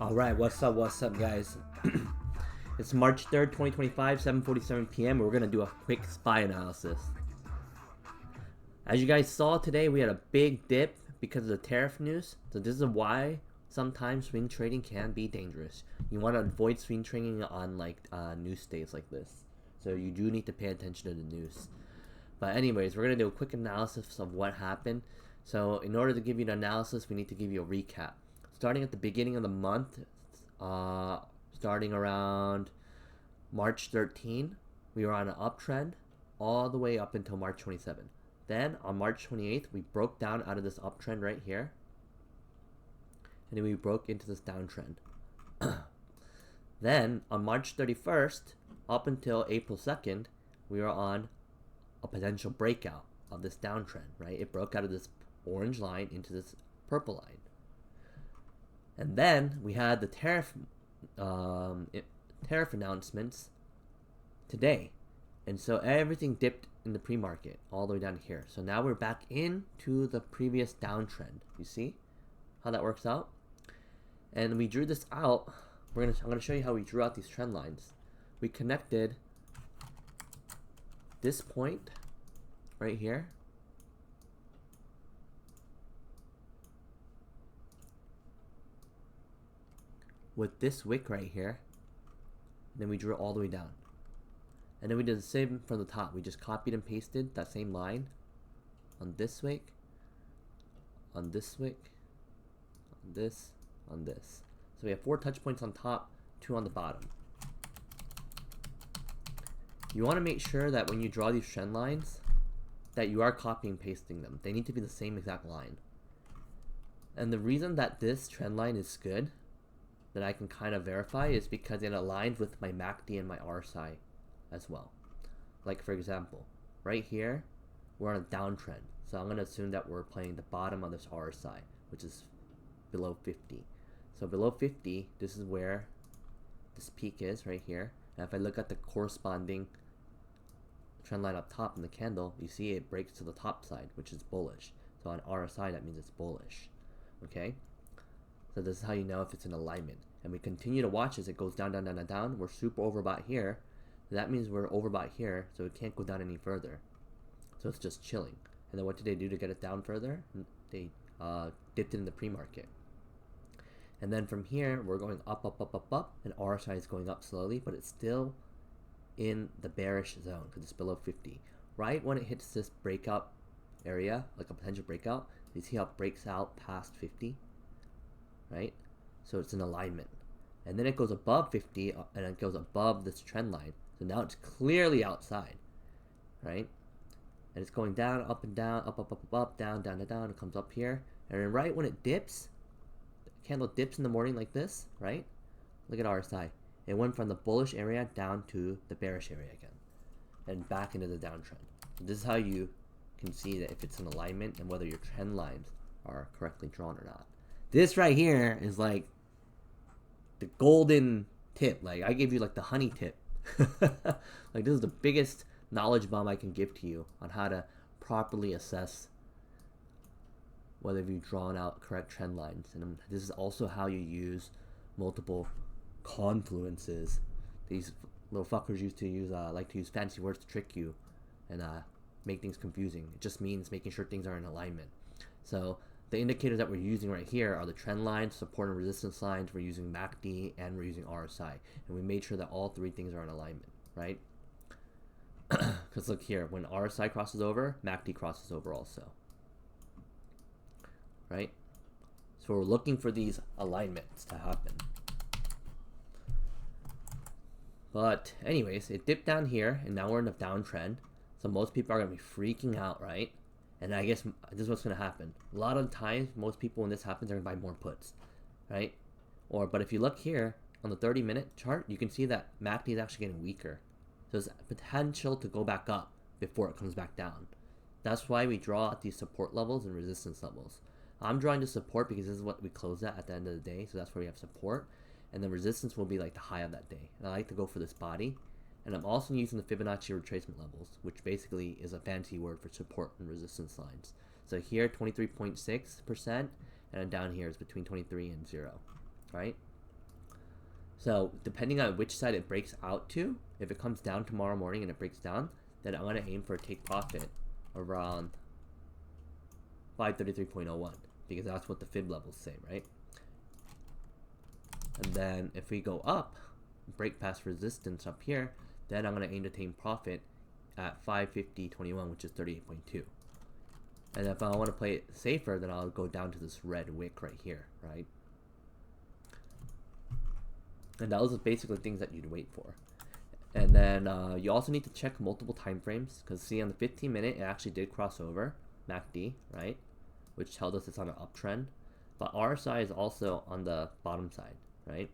Alright, what's up, guys? It's March 3rd, 2025, 7:47 p.m. We're gonna do a quick SPY analysis. As you guys saw today, we had a big dip because of the tariff news. So this is why sometimes swing trading can be dangerous. You want to avoid swing trading on news days like this. So you do need to pay attention to the news. But anyways, we're gonna do a quick analysis of what happened. So in order to give you the analysis, we need to give you a recap. Starting at the beginning of the month, starting around March 13, we were on an uptrend all the way up until March 27. Then on March 28th, we broke down out of this uptrend right here, and then we broke into this downtrend. Then on March 31st, up until April 2nd, we were on a potential breakout of this downtrend, right? It broke out of this orange line into this purple line. And then we had the tariff announcements today. And so everything dipped in the pre-market all the way down here. So now we're back into the previous downtrend. You see how that works out? And we drew this out. I'm gonna show you how we drew out these trend lines. We connected this point right here with this wick right here. Then we drew it all the way down. And then we did the same from the top. We just copied and pasted that same line on this wick, on this wick, on this, on this. So we have 4 touch points on top, 2 on the bottom. You want to make sure that when you draw these trend lines, that you are copying and pasting them. They need to be the same exact line. And the reason that this trend line is good, that I can kind of verify, is because it aligns with my MACD and my RSI as well. Like for example, right here, we're on a downtrend. So I'm going to assume that we're playing the bottom of this RSI, which is below 50. So below 50, this is where this peak is right here. And if I look at the corresponding trend line up top in the candle, you see it breaks to the top side, which is bullish. So on RSI, that means it's bullish. Okay? So this is how you know if it's in alignment. And we continue to watch as it goes down, down, down, down, down. We're super overbought here. That means we're overbought here, so it can't go down any further. So it's just chilling. And then what did they do to get it down further? They dipped it in the pre-market. And then from here, we're going up, up, up, up, up. And RSI is going up slowly, but it's still in the bearish zone because it's below 50. Right when it hits this breakout area, like a potential breakout, you see how it breaks out past 50? Right? So it's in alignment. And then it goes above 50 and it goes above this trend line. So now it's clearly outside, right? And it's going down, up and down, up, up, up, up, up, down, down, down, down. It comes up here. And then right when it dips, the candle dips in the morning like this, right? Look at RSI. It went from the bullish area down to the bearish area again. And back into the downtrend. So this is how you can see that if it's in alignment and whether your trend lines are correctly drawn or not. This right here is like the golden tip. Like I gave you like the honey tip. Like this is the biggest knowledge bomb I can give to you on how to properly assess whether you've drawn out correct trend lines. And this is also how you use multiple confluences. These little fuckers used to use like to use fancy words to trick you and make things confusing. It just means making sure things are in alignment. So the indicators that we're using right here are the trend lines, support and resistance lines. We're using MACD and we're using RSI. And we made sure that all 3 things are in alignment, right? Because look here, when RSI crosses over, MACD crosses over also, right? So we're looking for these alignments to happen. But anyways, it dipped down here and now we're in a downtrend. So most people are going to be freaking out, right? And I guess this is what's going to happen. A lot of times, most people when this happens are going to buy more puts, right? But if you look here on the 30-minute chart, you can see that MACD is actually getting weaker. So there's potential to go back up before it comes back down. That's why we draw at these support levels and resistance levels. I'm drawing the support because this is what we close at the end of the day. So that's where we have support. And the resistance will be like the high of that day. And I like to go for this body. And I'm also using the Fibonacci retracement levels, which basically is a fancy word for support and resistance lines. So here, 23.6%, and then down here is between 23 and 0, right? So depending on which side it breaks out to, if it comes down tomorrow morning and it breaks down, then I'm going to aim for a take profit around 533.01 because that's what the fib levels say, right? And then if we go up, break past resistance up here, then I'm going to aim to take profit at 550.21, which is 38.2. And if I want to play it safer, then I'll go down to this red wick right here, right? And those are basically things that you'd wait for. And then you also need to check multiple time frames, because see on the 15 minute, it actually did cross over MACD, right? Which tells us it's on an uptrend. But RSI is also on the bottom side, right?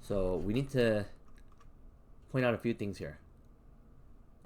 So we need to point out a few things here.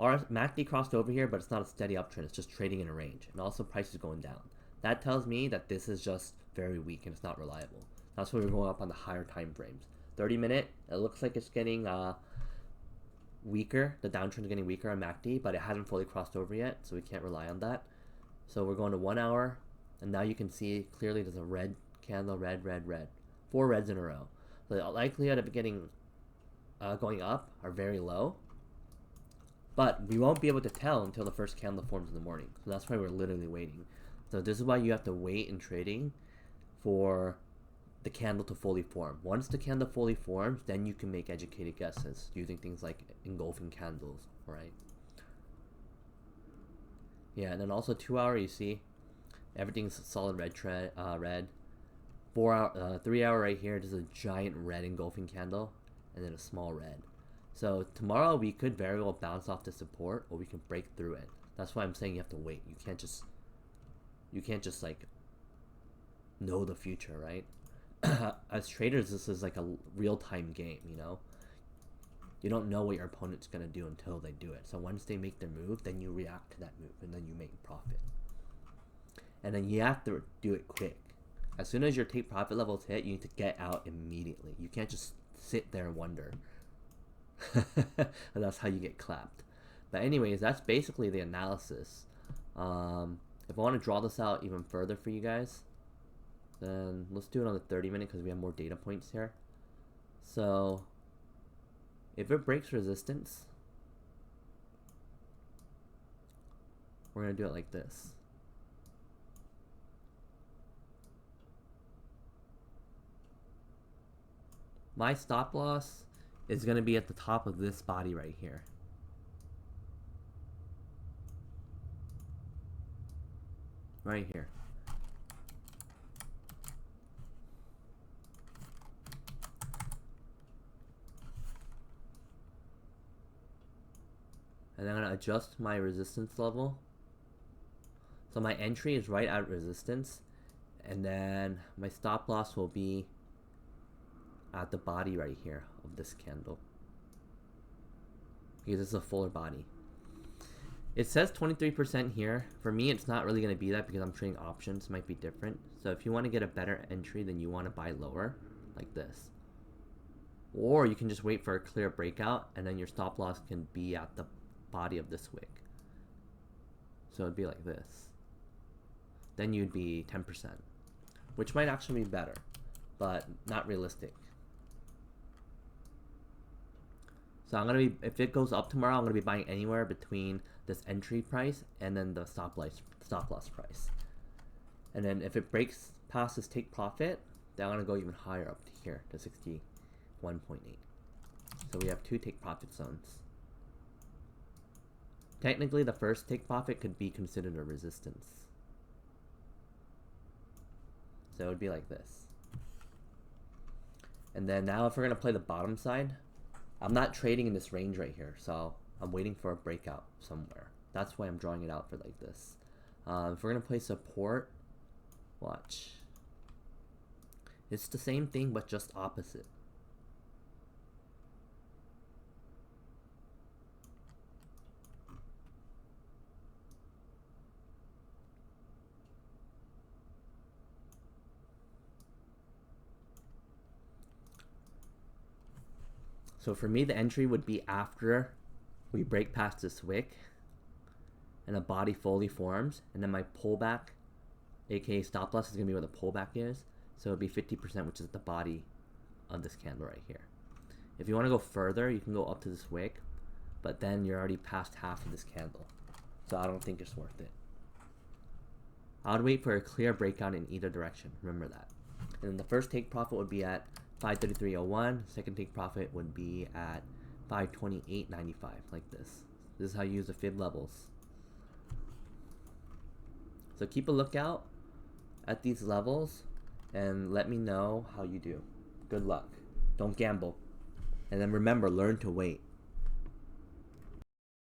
Our MACD crossed over here, but it's not a steady uptrend. It's just trading in a range. And also price is going down. That tells me that this is just very weak and it's not reliable. That's why we're going up on the higher time frames. 30 minute, it looks like it's getting weaker. The downtrend is getting weaker on MACD, but it hasn't fully crossed over yet, so we can't rely on that. So we're going to 1 hour, and now you can see clearly there's a red candle, red, red, red. 4 reds in a row. The likelihood of it getting going up are very low, but we won't be able to tell until the first candle forms in the morning. So that's why we're literally waiting. So this is why you have to wait in trading for the candle to fully form. Once the candle fully forms, then you can make educated guesses using things like engulfing candles, right? Yeah, and then also 2 hour, you see everything's solid red red. 4 hour, 3 hour right here, there's a giant red engulfing candle, and then a small red. So tomorrow we could very well bounce off the support, or we can break through it. That's why I'm saying you have to wait. You can't just like know the future, right? As traders, this is like a real-time game, you know? You don't know what your opponent's going to do until they do it. So once they make their move, then you react to that move, and then you make profit. And then you have to do it quick. As soon as your take profit levels hit, you need to get out immediately. You can't just sit there and wonder. And that's how you get clapped. But anyways, that's basically the analysis. If I want to draw this out even further for you guys, then let's do it on the 30 minute because we have more data points here. So if it breaks resistance, we're going to do it like this. My stop loss is going to be at the top of this body right here. Right here. And I'm going to adjust my resistance level. So my entry is right at resistance. And then my stop loss will be at the body right here of this candle. Because it's a fuller body. It says 23% here. For me, it's not really going to be that because I'm trading options. It might be different. So if you want to get a better entry, then you want to buy lower, like this. Or you can just wait for a clear breakout, and then your stop loss can be at the body of this wick. So it'd be like this. Then you'd be 10%, which might actually be better, but not realistic. So I'm gonna be, if it goes up tomorrow, I'm gonna be buying anywhere between this entry price and then the stop loss price. And then if it breaks past this take profit, then I'm gonna go even higher up to here to 61.8. So we have 2 take profit zones. Technically, the first take profit could be considered a resistance. So it would be like this. And then now if we're gonna play the bottom side, I'm not trading in this range right here, so I'm waiting for a breakout somewhere. That's why I'm drawing it out for like this. If we're gonna play support, watch. It's the same thing, but just opposite. So for me, the entry would be after we break past this wick and the body fully forms, and then my pullback, aka stop loss, is going to be where the pullback is. So it would be 50%, which is the body on this candle right here. If you want to go further, you can go up to this wick, but then you're already past half of this candle. So I don't think it's worth it. I would wait for a clear breakout in either direction. Remember that. And then the first take profit would be at 533.01. Second take profit would be at 528.95, like this. This is how you use the fib levels. So keep a lookout at these levels and let me know how you do. Good luck. Don't gamble. And then remember, learn to wait.